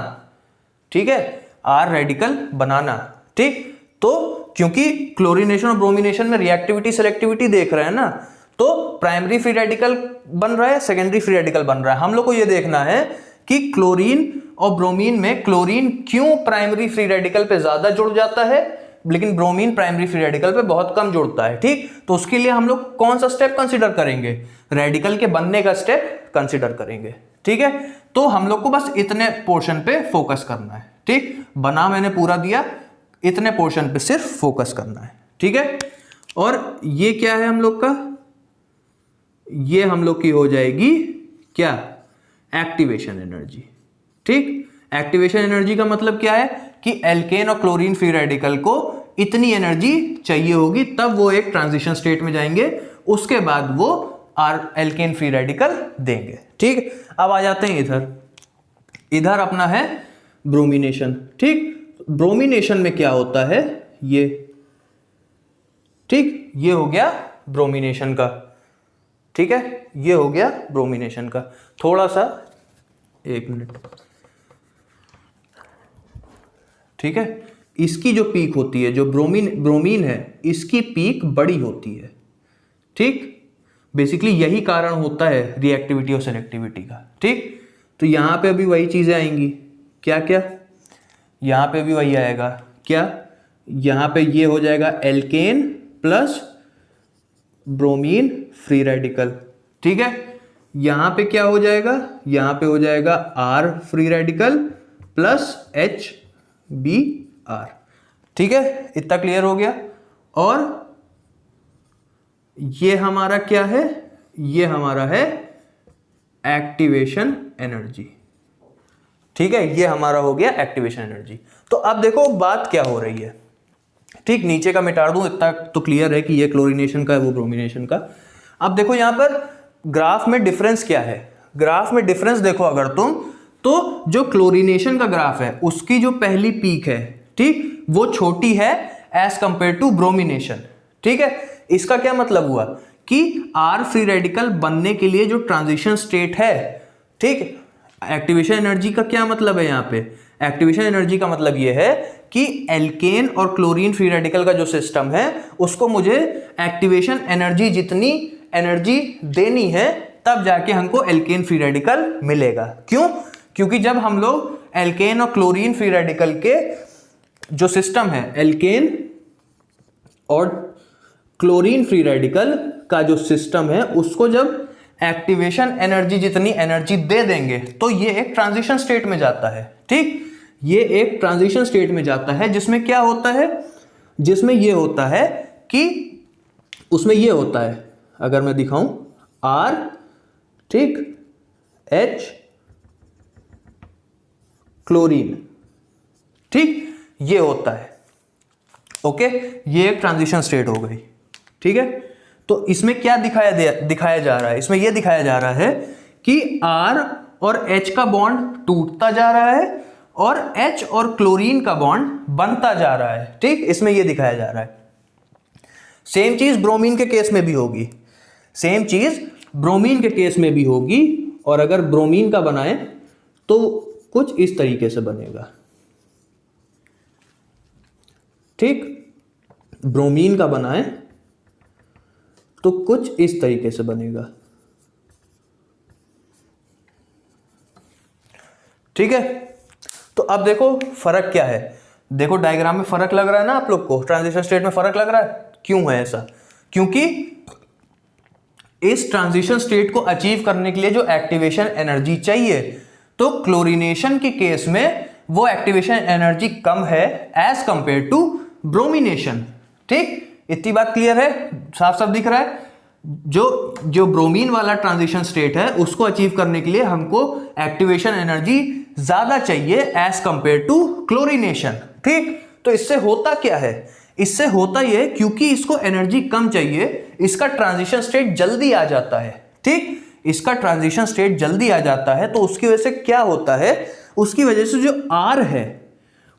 A: ठीक है, आर रेडिकल बनाना। ठीक, तो क्योंकि क्लोरीनेशन और ब्रोमिनेशन में रिएक्टिविटी सेलेक्टिविटी देख रहे हैं ना, तो प्राइमरी फ्री रेडिकल बन रहा है, सेकेंडरी फ्री रेडिकल बन रहा है। हम लोग को यह देखना है कि क्लोरीन और ब्रोमीन में क्लोरीन क्यों प्राइमरी फ्री रेडिकल पे ज्यादा जुड़ जाता है, लेकिन ब्रोमीन प्राइमरी फ्री रेडिकल पे बहुत कम जुड़ता है। ठीक, तो उसके लिए हम लोग कौन सा स्टेप कंसीडर करेंगे? रेडिकल के बनने का स्टेप कंसीडर करेंगे। ठीक है, तो हम लोग को बस इतने पोर्शन पे फोकस करना है। ठीक, बना मैंने पूरा दिया, इतने पोर्शन पे सिर्फ फोकस करना है। ठीक है, और ये क्या है हम लोग का? ये हम लोग की हो जाएगी क्या? Activation energy. ठीक, एक्टिवेशन एनर्जी का मतलब क्या है कि एल्केन और क्लोरीन फ्री रेडिकल को इतनी एनर्जी चाहिए होगी, तब वो एक ट्रांजिशन स्टेट में जाएंगे, उसके बाद वो एल्केन फ्री रेडिकल देंगे। ठीक, अब आ जाते हैं इधर। इधर अपना है ब्रोमिनेशन। ठीक, ब्रोमिनेशन में क्या होता है? ये, ठीक, ये हो गया ब्रोमिनेशन का। ठीक है, ये हो गया ब्रोमिनेशन का। थोड़ा सा, एक मिनट। ठीक है, इसकी जो पीक होती है, जो ब्रोमीन है, इसकी पीक बड़ी होती है। ठीक, बेसिकली यही कारण होता है रिएक्टिविटी और सेलेक्टिविटी का। ठीक, तो यहां पे अभी वही चीजें आएंगी। क्या क्या? यहां पे भी वही आएगा। क्या? यहां पे ये हो जाएगा alkane plus bromine free radical. ठीक है, यहां पे क्या हो जाएगा? यहां पे हो जाएगा R free radical plus H B R. ठीक है, इतना क्लियर हो गया। और ये हमारा क्या है? ये हमारा है एक्टिवेशन एनर्जी। ठीक है, ये हमारा हो गया एक्टिवेशन एनर्जी। तो अब देखो बात क्या हो रही है। ठीक, नीचे का मिटा दूं, इतना तो क्लियर है कि ये क्लोरीनेशन का है, वो ब्रोमिनेशन का। अब देखो यहां पर ग्राफ में डिफरेंस क्या है। ग्राफ में डिफरेंस देखो अगर तुम, तो जो क्लोरीनेशन का ग्राफ है उसकी जो पहली पीक है, ठीक, वो छोटी है एज कंपेयर टू ब्रोमिनेशन। ठीक है, इसका क्या मतलब हुआ कि आर फ्री रेडिकल बनने के लिए जो ट्रांजिशन स्टेट है, ठीक, एक्टिवेशन एनर्जी का क्या मतलब है? यहाँ पे एक्टिवेशन एनर्जी का मतलब ये है कि एल्केन और क्लोरीन फ्री रेडिकल का जो सिस्टम है उसको मुझे एक्टिवेशन एनर्जी जितनी एनर्जी देनी है, तब जाके हमको एल्केन फ्री रेडिकल मिलेगा। क्यों? क्योंकि जब हम लोग एल्केन और क्लोरीन फ्री रेडिकल के जो सिस्टम है, एल्केन और क्लोरीन फ्री रेडिकल का जो सिस्टम है, उसको जब एक्टिवेशन एनर्जी जितनी एनर्जी दे देंगे तो ये एक ट्रांजिशन स्टेट में जाता है। ठीक, ये एक ट्रांजिशन स्टेट में जाता है जिसमें क्या होता है? जिसमें ये होता है कि उसमें ये होता है, अगर मैं दिखाऊं, आर, ठीक, एच, क्लोरीन, ठीक, ये होता है। ओके, ये एक ट्रांजिशन स्टेट हो गई। ठीक है, तो इसमें क्या दिखाया जा रहा है? इसमें यह दिखाया जा रहा है कि R और H का बॉन्ड टूटता जा रहा है और H और क्लोरीन का बॉन्ड बनता जा रहा है। ठीक, इसमें यह दिखाया जा रहा है। सेम चीज ब्रोमीन के केस में भी होगी, सेम चीज ब्रोमीन के केस में भी होगी। और अगर ब्रोमीन का बनाए तो कुछ इस तरीके से बनेगा। ठीक, ब्रोमीन का बनाए तो कुछ इस तरीके से बनेगा। ठीक है, तो अब देखो फर्क क्या है। देखो डायग्राम में फर्क लग रहा है ना आप लोग को, ट्रांजिशन स्टेट में फर्क लग रहा है। क्यों है ऐसा? क्योंकि इस ट्रांजिशन स्टेट को अचीव करने के लिए जो एक्टिवेशन एनर्जी चाहिए, तो क्लोरीनेशन के केस में वो एक्टिवेशन एनर्जी कम है एज कंपेयर टू ब्रोमिनेशन। ठीक, इतनी बात क्लियर है, साफ साफ दिख रहा है। जो ब्रोमीन वाला ट्रांजिशन स्टेट है उसको अचीव करने के लिए हमको एक्टिवेशन एनर्जी ज्यादा चाहिए एज कंपेयर टू क्लोरीनेशन। ठीक, तो इससे होता क्या है? इससे होता यह क्योंकि इसको एनर्जी कम चाहिए, इसका ट्रांजिशन स्टेट जल्दी आ जाता है। ठीक, इसका ट्रांजिशन स्टेट जल्दी आ जाता है, तो उसकी वजह से क्या होता है? उसकी वजह से जो R है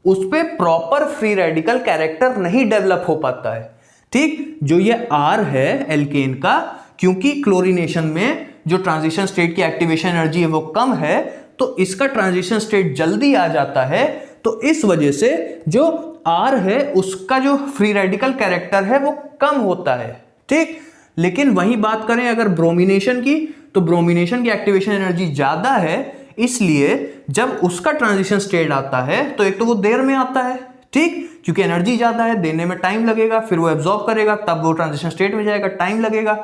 A: उस पे प्रॉपर फ्री रेडिकल कैरेक्टर नहीं डेवलप हो पाता है। ठीक, जो ये R है एल्केन का, क्योंकि क्लोरीनेशन में जो ट्रांजिशन स्टेट की एक्टिवेशन एनर्जी है वो कम है, तो इसका ट्रांजिशन स्टेट जल्दी आ जाता है, तो इस वजह से जो R है उसका जो फ्री रेडिकल कैरेक्टर है वो कम होता है। ठीक, लेकिन वही बात करें अगर ब्रोमिनेशन की, तो ब्रोमिनेशन की एक्टिवेशन एनर्जी ज्यादा है, इसलिए जब उसका ट्रांजिशन स्टेट आता है तो एक तो वो देर में आता है, ठीक, क्योंकि एनर्जी ज्यादा है, देने में टाइम लगेगा, फिर वो एब्जॉर्ब करेगा, तब वो ट्रांजिशन स्टेट में जाएगा, टाइम लगेगा।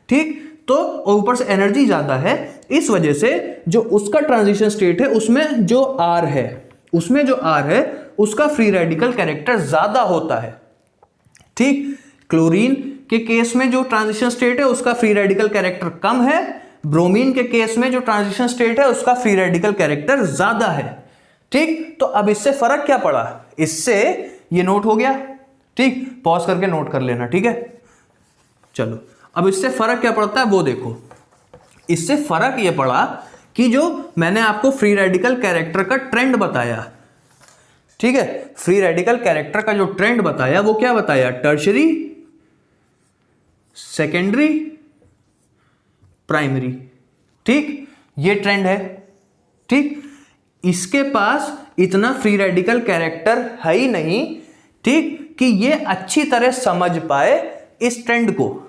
A: ठीक, तो ऊपर से एनर्जी ज्यादा है, इस वजह से जो उसका ट्रांजिशन स्टेट है उसमें जो R है उसका फ्री रेडिकल कैरेक्टर ज्यादा होता है। ठीक, क्लोरीन के केस में जो ट्रांजिशन स्टेट है उसका फ्री रेडिकल कैरेक्टर कम है, ब्रोमीन के केस में जो ट्रांजिशन स्टेट है उसका फ्री रेडिकल कैरेक्टर ज्यादा है। ठीक, तो अब इससे फर्क क्या पड़ा, इससे ये नोट हो गया। ठीक, पॉज करके नोट कर लेना, ठीक है। चलो, अब इससे फर्क क्या पड़ता है वो देखो। इससे फर्क ये पड़ा कि जो मैंने आपको फ्री रेडिकल कैरेक्टर का ट्रेंड बताया, ठीक है, फ्री रेडिकल कैरेक्टर का जो ट्रेंड बताया वो क्या बताया, टर्शरी, सेकेंडरी, प्राइमरी। ठीक, ये ट्रेंड है। ठीक, इसके पास इतना फ्री रेडिकल कैरेक्टर है ही नहीं, ठीक, कि ये अच्छी तरह समझ पाए इस ट्रेंड को।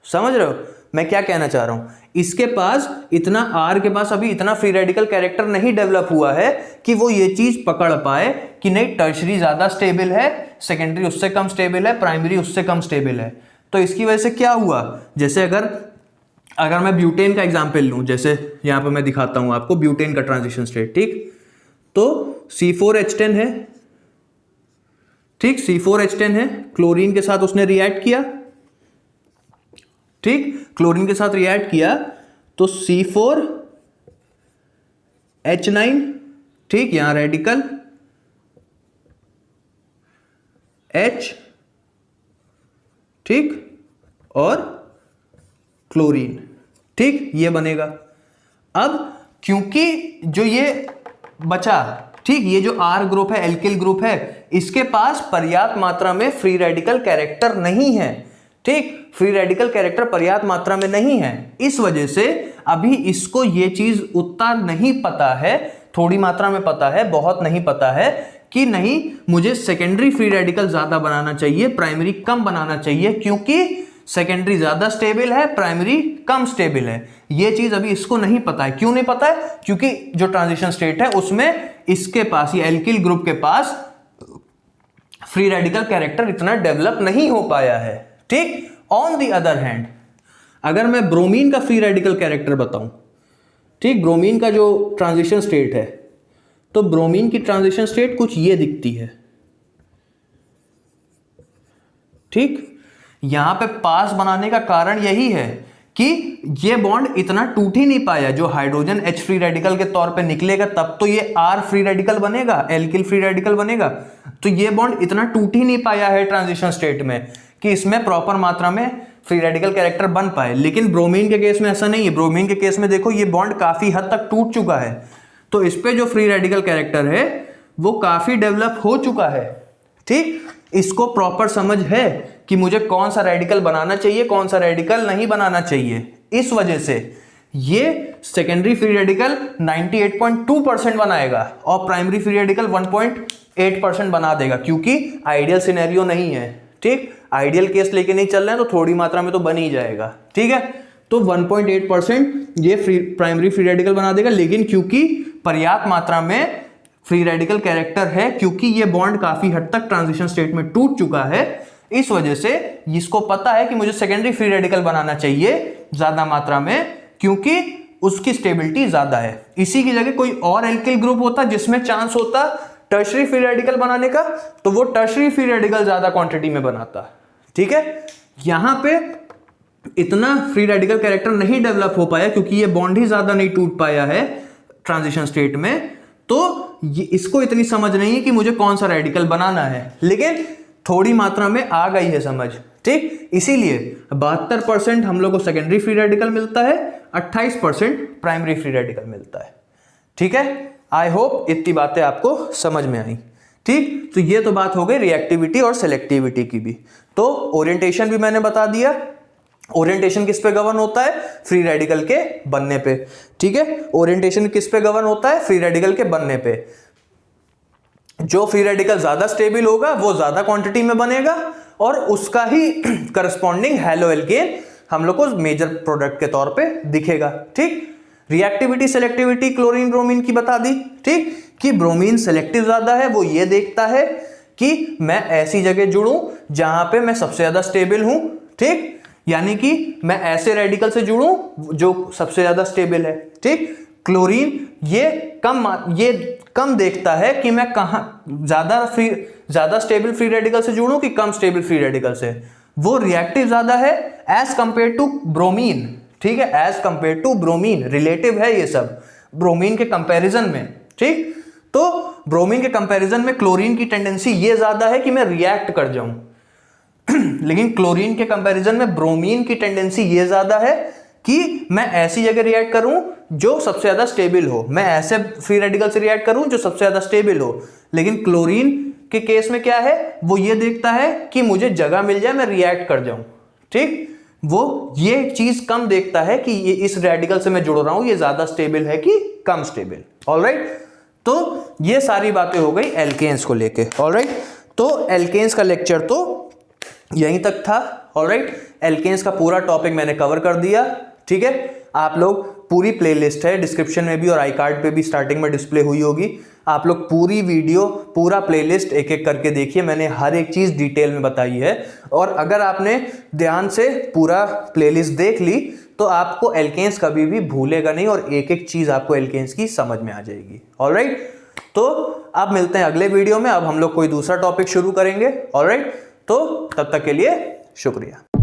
A: समझ रहे हो मैं क्या कहना चाह रहा हूं, इसके पास इतना R के पास अभी इतना फ्री रेडिकल कैरेक्टर नहीं डेवलप हुआ है कि वो ये चीज पकड़ पाए कि नहीं टर्शरी ज्यादा स्टेबल है, सेकेंडरी उससे कम स्टेबल है, प्राइमरी उससे कम स्टेबल है। तो इसकी वजह से क्या हुआ, जैसे अगर मैं ब्यूटेन का एग्जाम्पल लूं, जैसे यहां पर मैं दिखाता हूं आपको ब्यूटेन का ट्रांजिशन स्टेट। ठीक, तो C4H10 है, ठीक, C4H10 है, क्लोरीन के साथ उसने रिएक्ट किया, ठीक, क्लोरीन के साथ रिएक्ट किया तो C4H9, ठीक, यहां रेडिकल H, ठीक, और क्लोरीन, ठीक, ये बनेगा। अब क्योंकि जो ये बचा, ठीक, ये जो R ग्रुप है, एल्किल ग्रुप है, इसके पास पर्याप्त मात्रा में फ्री रेडिकल कैरेक्टर नहीं है। ठीक, फ्री रेडिकल कैरेक्टर पर्याप्त मात्रा में नहीं है, इस वजह से अभी इसको ये चीज उतना नहीं पता है, थोड़ी मात्रा में पता है, बहुत नहीं पता है कि नहीं मुझे सेकेंडरी फ्री रेडिकल ज्यादा बनाना चाहिए, प्राइमरी कम बनाना चाहिए, क्योंकि सेकेंडरी ज्यादा स्टेबल है, प्राइमरी कम स्टेबल है। ये चीज अभी इसको नहीं पता है। क्यों नहीं पता है, क्योंकि जो ट्रांजिशन स्टेट है उसमें इसके पास, ये एल्किल ग्रुप के पास फ्री रेडिकल कैरेक्टर इतना डेवलप नहीं हो पाया है। ठीक, ऑन द अदर हैंड अगर मैं ब्रोमीन का फ्री रेडिकल कैरेक्टर बताऊं, ठीक, ब्रोमीन का जो ट्रांजिशन स्टेट है, तो ब्रोमीन की ट्रांजिशन स्टेट कुछ ये दिखती है। ठीक, यहां पे पास बनाने का कारण यही है कि ये बॉन्ड इतना टूट ही नहीं पाया, जो हाइड्रोजन H फ्री रेडिकल के तौर पे निकलेगा तब तो ये R फ्री रेडिकल बनेगा, एल्किल फ्री रेडिकल बनेगा, तो ये बॉन्ड इतना टूट ही नहीं पाया है ट्रांजिशन स्टेट में कि इसमें प्रॉपर मात्रा में फ्री रेडिकल कैरेक्टर बन पाए। लेकिन ब्रोमीन के केस में ऐसा नहीं है, ब्रोमीन के केस में देखो ये बॉन्ड काफी हद तक टूट चुका है, तो इस पे जो फ्री रेडिकल कैरेक्टर है वो काफी डेवलप हो चुका है। ठीक, इसको प्रॉपर समझ है कि मुझे कौन सा रेडिकल बनाना चाहिए, कौन सा रेडिकल नहीं बनाना चाहिए। इस वजह से ये सेकेंडरी फ्री रेडिकल 98.2% बनाएगा और प्राइमरी फ्री रेडिकल 1.8% बना देगा, क्योंकि आइडियल सिनेरियो नहीं है। ठीक, आइडियल केस लेके नहीं चल रहे हैं तो थोड़ी मात्रा में तो बन ही जाएगा। ठीक है, तो 1.8% ये प्राइमरी फ्री रेडिकल बना देगा, लेकिन क्योंकि पर्याप्त मात्रा में फ्री रेडिकल कैरेक्टर है, क्योंकि ये बॉन्ड काफी हद तक ट्रांजिशन स्टेट में टूट चुका है, इस वजह से इसको पता है कि मुझे सेकेंडरी फ्री रेडिकल बनाना चाहिए ज्यादा मात्रा में, क्योंकि उसकी स्टेबिलिटी ज्यादा है। इसी की जगह कोई और एल्किल ग्रुप होता जिसमें चांस होता टर्शरी फ्री रेडिकल बनाने का, तो वो टर्शरी फ्री रेडिकल ज्यादा क्वांटिटी में बनाता। ठीक है, यहां पे इतना फ्री रेडिकल कैरेक्टर नहीं डेवलप हो पाया क्योंकि ये बॉन्ड ही ज्यादा नहीं टूट पाया है ट्रांजिशन स्टेट में, तो इसको इतनी समझ नहीं है कि मुझे कौन सा रेडिकल बनाना है, लेकिन थोड़ी मात्रा में आ गई है समझ। ठीक, इसीलिए 72% हम लोग को सेकेंडरी फ्री रेडिकल मिलता है, 28% प्राइमरी फ्री रेडिकल मिलता है। ठीक है, आई होप इतनी बातें आपको समझ में आई। ठीक, तो ये तो बात हो गई रिएक्टिविटी और सेलेक्टिविटी की भी। तो ओरिएंटेशन भी मैंने बता दिया। ओरिएंटेशन किस पे गवर्न होता है? फ्री रेडिकल के बनने पे। ठीक है, ओरिएंटेशन किस पे गवर्न होता है? फ्री रेडिकल के बनने पे। जो फ्री रेडिकल ज्यादा स्टेबल होगा वो ज्यादा क्वांटिटी में बनेगा और उसका ही करस्पॉन्डिंग हैलो एल्केन हम लोग को मेजर प्रोडक्ट के तौर पे दिखेगा। ठीक, रिएक्टिविटी सेलेक्टिविटी क्लोरीन ब्रोमीन की बता दी। ठीक, कि ब्रोमीन सेलेक्टिव ज्यादा है, वो ये देखता है कि मैं ऐसी जगह जुड़ूं जहां पे मैं सबसे ज्यादा स्टेबल हूं। ठीक, यानी कि मैं ऐसे रेडिकल से जुड़ूं जो सबसे ज्यादा स्टेबल है। ठीक, क्लोरीन ये कम देखता है कि मैं कहां ज्यादा स्टेबल फ्री रेडिकल से जुड़ूं कि कम स्टेबल फ्री रेडिकल से। वो रिएक्टिव ज्यादा है एज कंपेयर टू ब्रोमीन। ठीक है, as compare to bromine, relative है ये सब ब्रोमीन के कंपैरिजन में। ठीक, तो ब्रोमीन के कंपैरिजन में क्लोरीन की टेंडेंसी ये ज्यादा है कि मैं रिएक्ट कर जाऊं लेकिन क्लोरीन के कंपैरिजन में ब्रोमीन की टेंडेंसी ये ज्यादा है कि मैं ऐसी जगह रिएक्ट करूं जो सबसे ज्यादा स्टेबल हो, मैं ऐसे फ्री रेडिकल से रिएक्ट करूं जो सबसे ज्यादा स्टेबल हो। लेकिन क्लोरीन के केस में क्या है, वो ये देखता है कि मुझे जगह मिल जाए मैं रिएक्ट कर जाऊं। ठीक, वो ये चीज कम देखता है कि ये इस रेडिकल से मैं जुड़ रहा हूं ये ज्यादा स्टेबल है कि कम स्टेबल। ऑलराइट, तो ये सारी बातें हो गई एल्केन्स को लेके। ऑलराइट, तो एल्केन्स का लेक्चर तो यहीं तक था। ऑलराइट, एल्केन्स का पूरा टॉपिक मैंने कवर कर दिया। ठीक है, आप लोग पूरी प्लेलिस्ट है डिस्क्रिप्शन में भी और आई कार्ड पे भी स्टार्टिंग में डिस्प्ले हुई होगी। आप लोग पूरी वीडियो पूरा प्लेलिस्ट एक एक करके देखिए, मैंने हर एक चीज डिटेल में बताई है। और अगर आपने ध्यान से पूरा प्लेलिस्ट देख ली तो आपको एल्केन्स कभी भी भूलेगा नहीं और एक एक चीज आपको एल्केन्स की समझ में आ जाएगी। ऑलराइट, तो अब मिलते हैं अगले वीडियो में। अब हम लोग कोई दूसरा टॉपिक शुरू करेंगे। ऑलराइट, तो तब तक के लिए शुक्रिया।